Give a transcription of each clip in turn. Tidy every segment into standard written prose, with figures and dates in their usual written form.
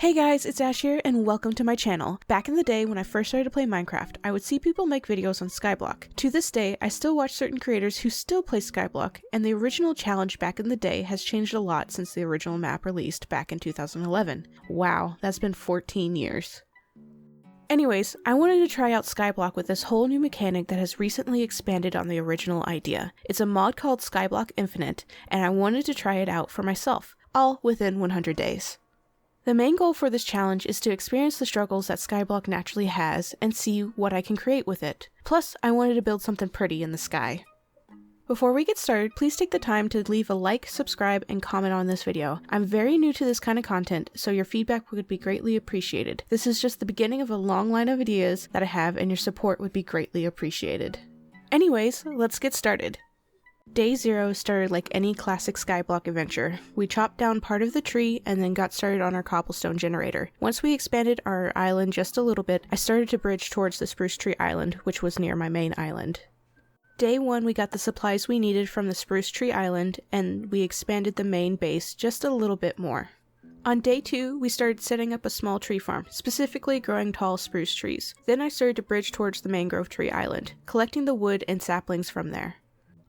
Hey guys, it's Ash here, and welcome to my channel. Back in the day when I first started to play Minecraft, I would see people make videos on Skyblock. To this day, I still watch certain creators who still play Skyblock, and the original challenge back in the day has changed a lot since the original map released back in 2011. Wow, that's been 14 years. Anyways, I wanted to try out Skyblock with this whole new mechanic that has recently expanded on the original idea. It's a mod called Skyblock Infinite, and I wanted to try it out for myself, all within 100 days. The main goal for this challenge is to experience the struggles that Skyblock naturally has and see what I can create with it. Plus, I wanted to build something pretty in the sky. Before we get started, please take the time to leave a like, subscribe, and comment on this video. I'm very new to this kind of content, so your feedback would be greatly appreciated. This is just the beginning of a long line of ideas that I have, and your support would be greatly appreciated. Anyways, let's get started. Day 0 started like any classic Skyblock adventure. We chopped down part of the tree and then got started on our cobblestone generator. Once we expanded our island just a little bit, I started to bridge towards the spruce tree island, which was near my main island. Day 1 we got the supplies we needed from the spruce tree island, and we expanded the main base just a little bit more. On day 2, we started setting up a small tree farm, specifically growing tall spruce trees. Then I started to bridge towards the mangrove tree island, collecting the wood and saplings from there.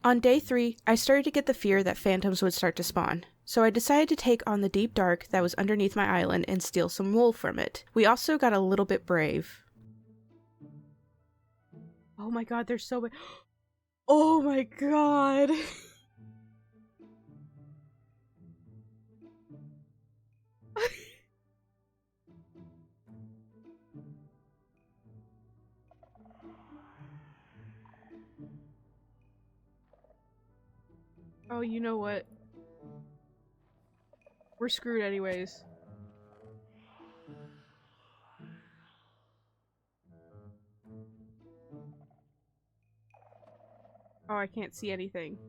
On day 3, I started to get the fear that phantoms would start to spawn, so I decided to take on the deep dark that was underneath my island and steal some wool from it. We also got a little bit brave. Oh my god, there's so many. Oh my god! Oh, you know what? We're screwed anyways. Oh, I can't see anything.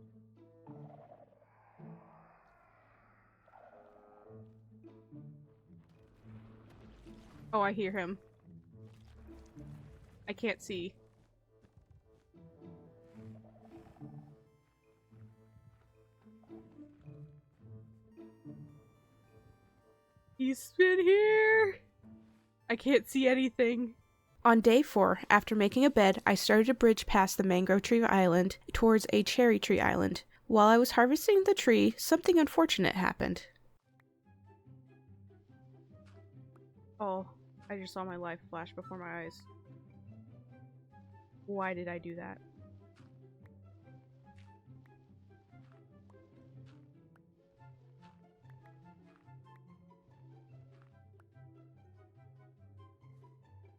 Oh, I hear him. I can't see. He's been here! I can't see anything. On day 4, after making a bed, I started to bridge past the mangrove tree island towards a cherry tree island. While I was harvesting the tree, something unfortunate happened. Oh, I just saw my life flash before my eyes. Why did I do that?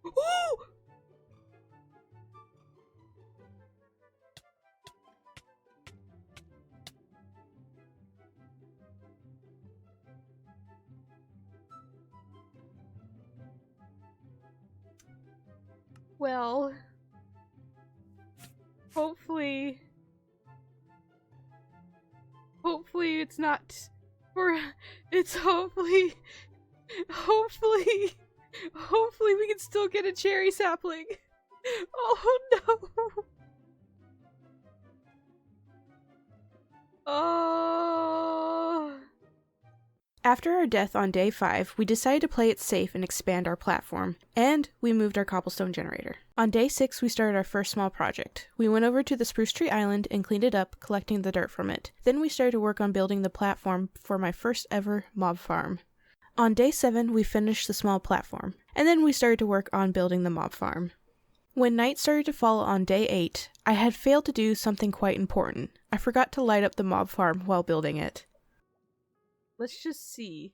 Oh! Well, hopefully it's not for it's hopefully we can still get a cherry sapling. Oh no. Oh. After our death on day 5, we decided to play it safe and expand our platform, and we moved our cobblestone generator. On day 6, we started our first small project. We went over to the spruce tree island and cleaned it up, collecting the dirt from it. Then we started to work on building the platform for my first ever mob farm. On day 7, we finished the small platform, and then we started to work on building the mob farm. When night started to fall on day 8, I had failed to do something quite important. I forgot to light up the mob farm while building it. Let's just see.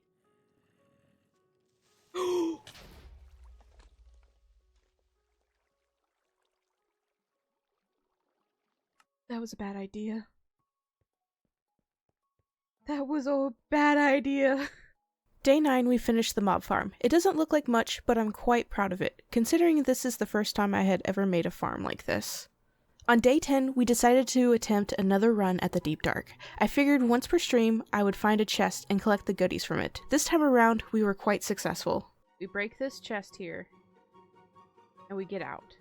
That was a bad idea. That was a bad idea. Day 9, we finished the mob farm. It doesn't look like much, but I'm quite proud of it, considering this is the first time I had ever made a farm like this. On day 10, we decided to attempt another run at the deep dark. I figured once per stream, I would find a chest and collect the goodies from it. This time around, we were quite successful. We break this chest here, and we get out.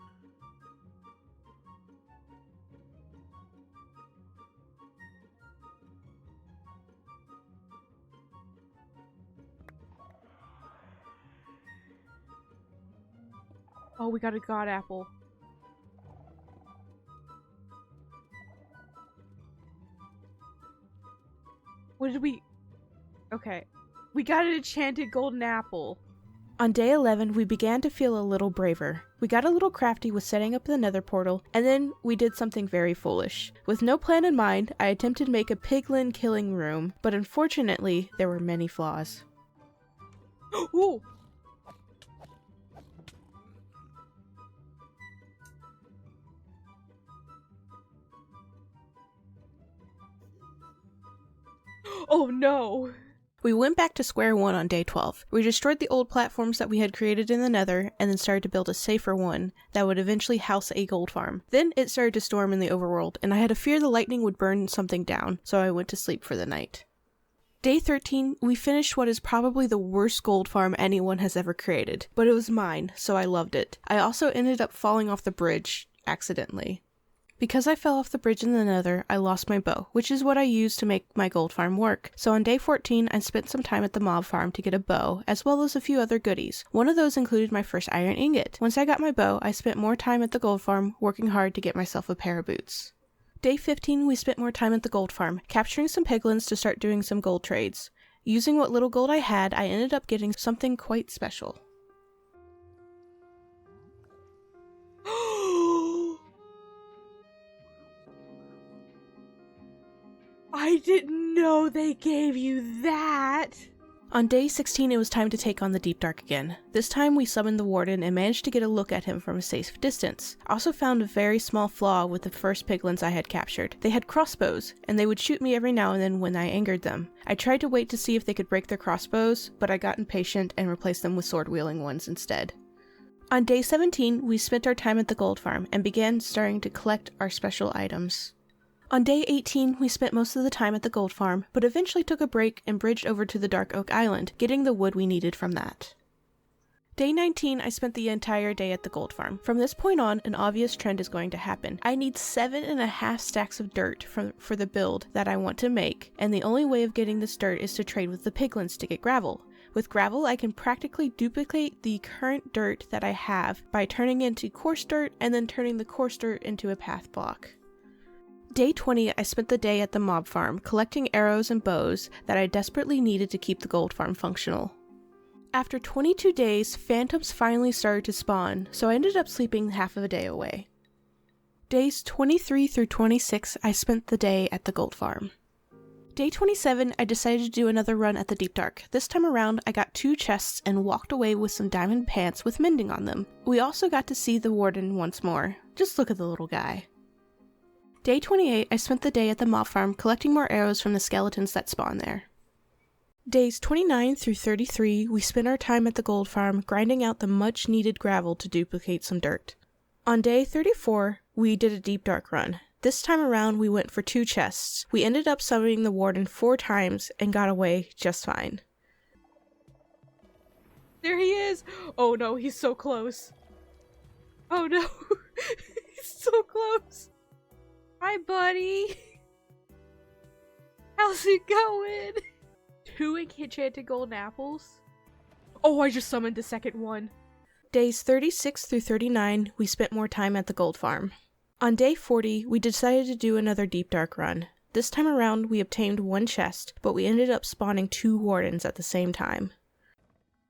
Oh, we got a god apple. What did we... Okay. We got an enchanted golden apple. On day 11, we began to feel a little braver. We got a little crafty with setting up the nether portal, and then we did something very foolish. With no plan in mind, I attempted to make a piglin killing room, but unfortunately, there were many flaws. Ooh! Oh no! We went back to square one on day 12. We destroyed the old platforms that we had created in the nether, and then started to build a safer one that would eventually house a gold farm. Then it started to storm in the overworld, and I had a fear the lightning would burn something down, so I went to sleep for the night. Day 13, we finished what is probably the worst gold farm anyone has ever created, but it was mine, so I loved it. I also ended up falling off the bridge, accidentally. Because I fell off the bridge in the nether, I lost my bow, which is what I used to make my gold farm work. So on day 14, I spent some time at the mob farm to get a bow, as well as a few other goodies. One of those included my first iron ingot. Once I got my bow, I spent more time at the gold farm, working hard to get myself a pair of boots. Day 15, we spent more time at the gold farm, capturing some piglins to start doing some gold trades. Using what little gold I had, I ended up getting something quite special. I didn't know they gave you that! On day 16, it was time to take on the Deep Dark again. This time we summoned the warden and managed to get a look at him from a safe distance. I also found a very small flaw with the first piglins I had captured. They had crossbows, and they would shoot me every now and then when I angered them. I tried to wait to see if they could break their crossbows, but I got impatient and replaced them with sword-wielding ones instead. On day 17, we spent our time at the gold farm and began starting to collect our special items. On day 18, we spent most of the time at the gold farm, but eventually took a break and bridged over to the Dark Oak Island, getting the wood we needed from that. Day 19, I spent the entire day at the gold farm. From this point on, an obvious trend is going to happen. I need 7.5 stacks of dirt for the build that I want to make, and the only way of getting this dirt is to trade with the piglins to get gravel. With gravel, I can practically duplicate the current dirt that I have by turning it into coarse dirt and then turning the coarse dirt into a path block. Day 20, I spent the day at the mob farm, collecting arrows and bows that I desperately needed to keep the gold farm functional. After 22 days, phantoms finally started to spawn, so I ended up sleeping half of a day away. Days 23 through 26, I spent the day at the gold farm. Day 27, I decided to do another run at the Deep Dark. This time around, I got 2 chests and walked away with some diamond pants with mending on them. We also got to see the warden once more. Just look at the little guy. Day 28, I spent the day at the mob farm collecting more arrows from the skeletons that spawn there. Days 29 through 33, we spent our time at the gold farm grinding out the much needed gravel to duplicate some dirt. On day 34, we did a Deep Dark run. This time around, we went for 2 chests. We ended up summoning the warden 4 times and got away just fine. There he is! Oh no, he's so close. Oh no, he's so close. Hi, buddy. How's it going? 2 enchanted golden apples? Oh, I just summoned the second one. Days 36 through 39, we spent more time at the gold farm. On day 40, we decided to do another Deep Dark run. This time around, we obtained 1 chest, but we ended up spawning 2 wardens at the same time.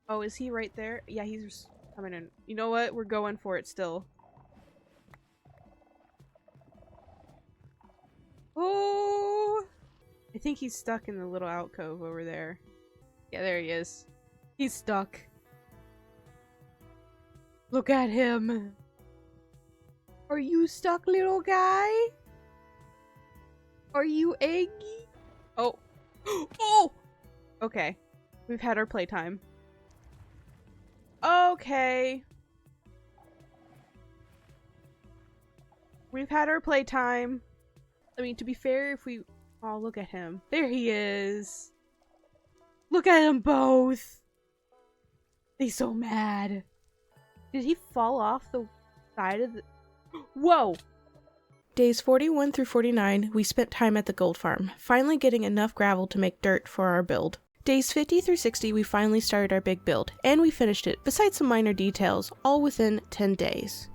Oh, is he right there? Yeah, he's coming in. You know what? We're going for it still. Oh! I think he's stuck in the little alcove over there. Yeah, there he is. He's stuck. Look at him! Are you stuck, little guy? Are you eggy? Oh. Oh! Okay. We've had our playtime. Okay. We've had our playtime. I mean, to be fair, if we... Oh, look at him. There he is. Look at them both. He's so mad. Did he fall off the side of the... Whoa! Days 41 through 49, we spent time at the gold farm, finally getting enough gravel to make dirt for our build. Days 50 through 60 we finally started our big build, and we finished it, besides some minor details, all within 10 days.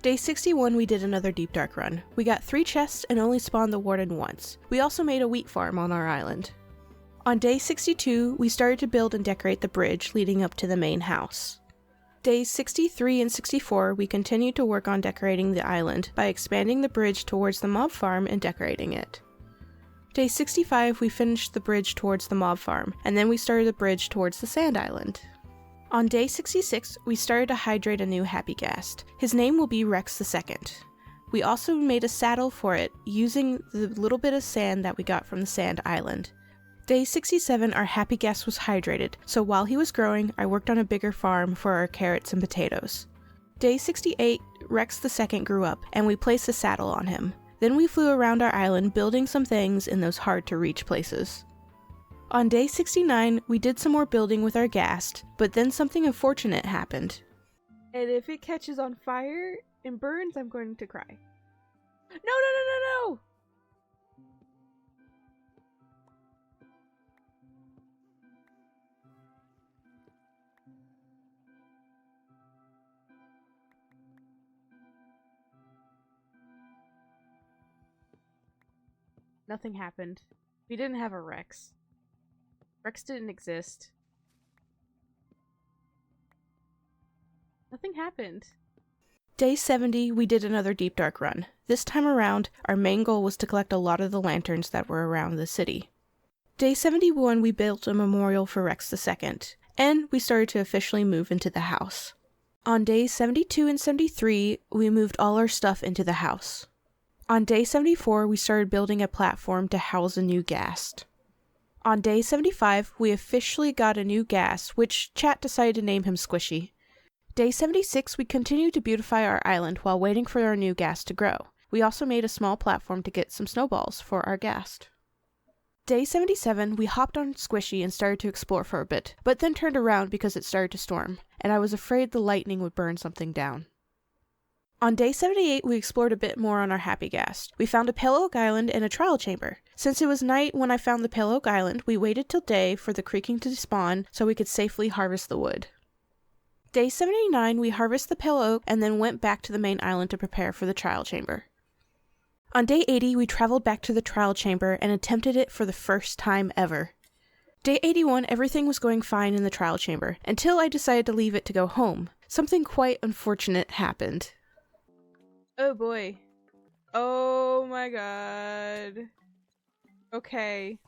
Day 61 we did another deep dark run. We got 3 chests and only spawned the warden once. We also made a wheat farm on our island. On day 62 we started to build and decorate the bridge leading up to the main house. Days 63 and 64 we continued to work on decorating the island by expanding the bridge towards the mob farm and decorating it. Day 65 we finished the bridge towards the mob farm, and then we started the bridge towards the sand island. On day 66, we started to hydrate a new happy ghast. His name will be Rex II. We also made a saddle for it using the little bit of sand that we got from the sand island. Day 67, our happy ghast was hydrated, so while he was growing, I worked on a bigger farm for our carrots and potatoes. Day 68, Rex II grew up, and we placed a saddle on him. Then we flew around our island building some things in those hard-to-reach places. On day 69, we did some more building with our ghast, but then something unfortunate happened. And if it catches on fire and burns, I'm going to cry. No! Nothing happened. We didn't have a Rex. Rex didn't exist. Nothing happened. Day 70, we did another deep dark run. This time around, our main goal was to collect a lot of the lanterns that were around the city. Day 71, we built a memorial for Rex II, and we started to officially move into the house. On days 72 and 73, we moved all our stuff into the house. On day 74, we started building a platform to house a new ghast. On day 75, we officially got a new ghast, which chat decided to name him Squishy. Day 76, we continued to beautify our island while waiting for our new ghast to grow. We also made a small platform to get some snowballs for our ghast. Day 77, we hopped on Squishy and started to explore for a bit, but then turned around because it started to storm, and I was afraid the lightning would burn something down. On day 78, we explored a bit more on our happy ghast. We found a Pale Oak Island and a trial chamber. Since it was night when I found the Pale Oak Island, we waited till day for the creaking to despawn so we could safely harvest the wood. Day 79, we harvested the Pale Oak and then went back to the main island to prepare for the trial chamber. On day 80, we traveled back to the trial chamber and attempted it for the first time ever. Day 81, everything was going fine in the trial chamber, until I decided to leave it to go home. Something quite unfortunate happened. Oh boy. Oh my god. Okay.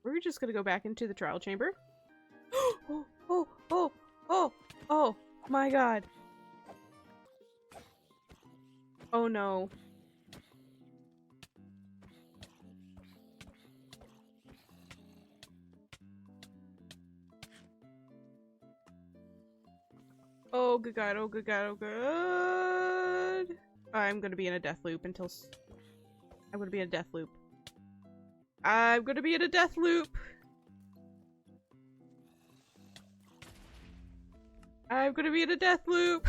We're just gonna go back into the trial chamber. Oh my god. Oh no. Oh good god, oh good god, oh good. I'm gonna be in a death loop until I'm gonna be in a death loop. I'm gonna be in a death loop. I'm gonna be in a death loop.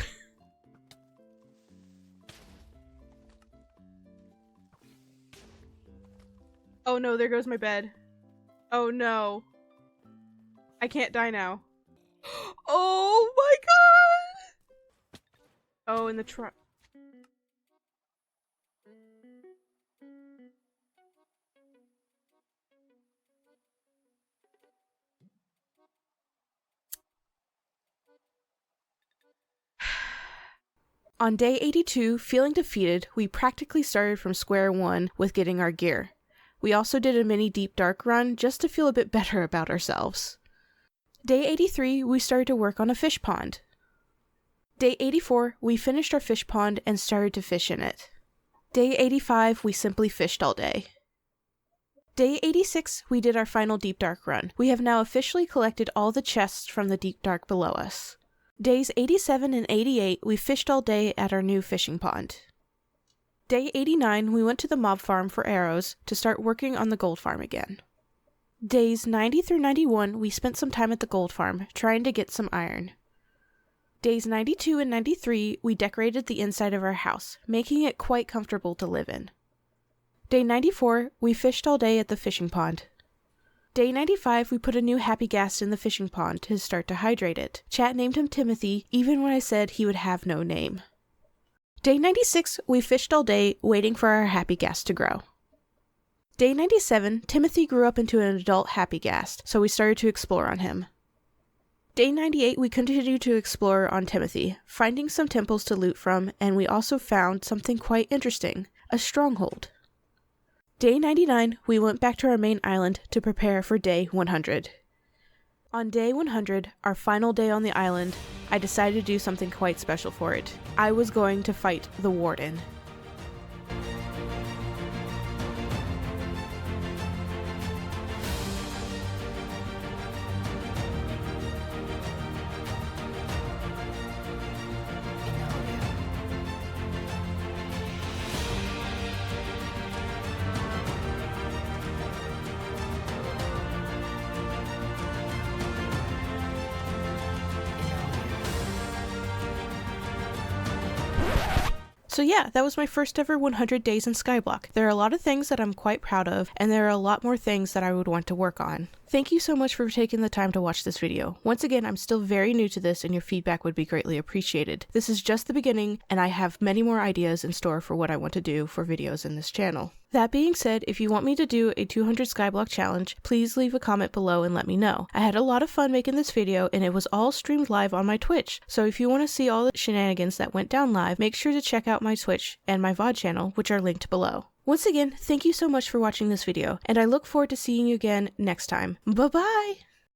Oh no, there goes my bed. Oh no. I can't die now. Oh my god! Oh, in the truck. On day 82, feeling defeated, we practically started from square one with getting our gear. We also did a mini deep dark run just to feel a bit better about ourselves. Day 83, we started to work on a fish pond. Day 84, we finished our fish pond and started to fish in it. Day 85, we simply fished all day. Day 86, we did our final deep dark run. We have now officially collected all the chests from the deep dark below us. Days 87 and 88, we fished all day at our new fishing pond. Day 89, we went to the mob farm for arrows to start working on the gold farm again. Days 90 through 91, we spent some time at the gold farm trying to get some iron. Days 92 and 93, we decorated the inside of our house, making it quite comfortable to live in. Day 94, we fished all day at the fishing pond. Day 95, we put a new happy ghast in the fishing pond to start to hydrate it. Chat named him Timothy, even when I said he would have no name. Day 96, we fished all day, waiting for our happy ghast to grow. Day 97, Timothy grew up into an adult happy ghast, so we started to explore on him. Day 98, we continued to explore on Timothy, finding some temples to loot from, and we also found something quite interesting, a stronghold. Day 99, we went back to our main island to prepare for day 100. On day 100, our final day on the island, I decided to do something quite special for it. I was going to fight the warden. So yeah, that was my first ever 100 days in Skyblock. There are a lot of things that I'm quite proud of, and there are a lot more things that I would want to work on. Thank you so much for taking the time to watch this video. Once again, I'm still very new to this and your feedback would be greatly appreciated. This is just the beginning, and I have many more ideas in store for what I want to do for videos in this channel. That being said, if you want me to do a 200 Skyblock challenge, please leave a comment below and let me know. I had a lot of fun making this video and it was all streamed live on my Twitch, so if you want to see all the shenanigans that went down live, make sure to check out my Twitch and my VOD channel, which are linked below. Once again, thank you so much for watching this video, and I look forward to seeing you again next time. Bye-bye!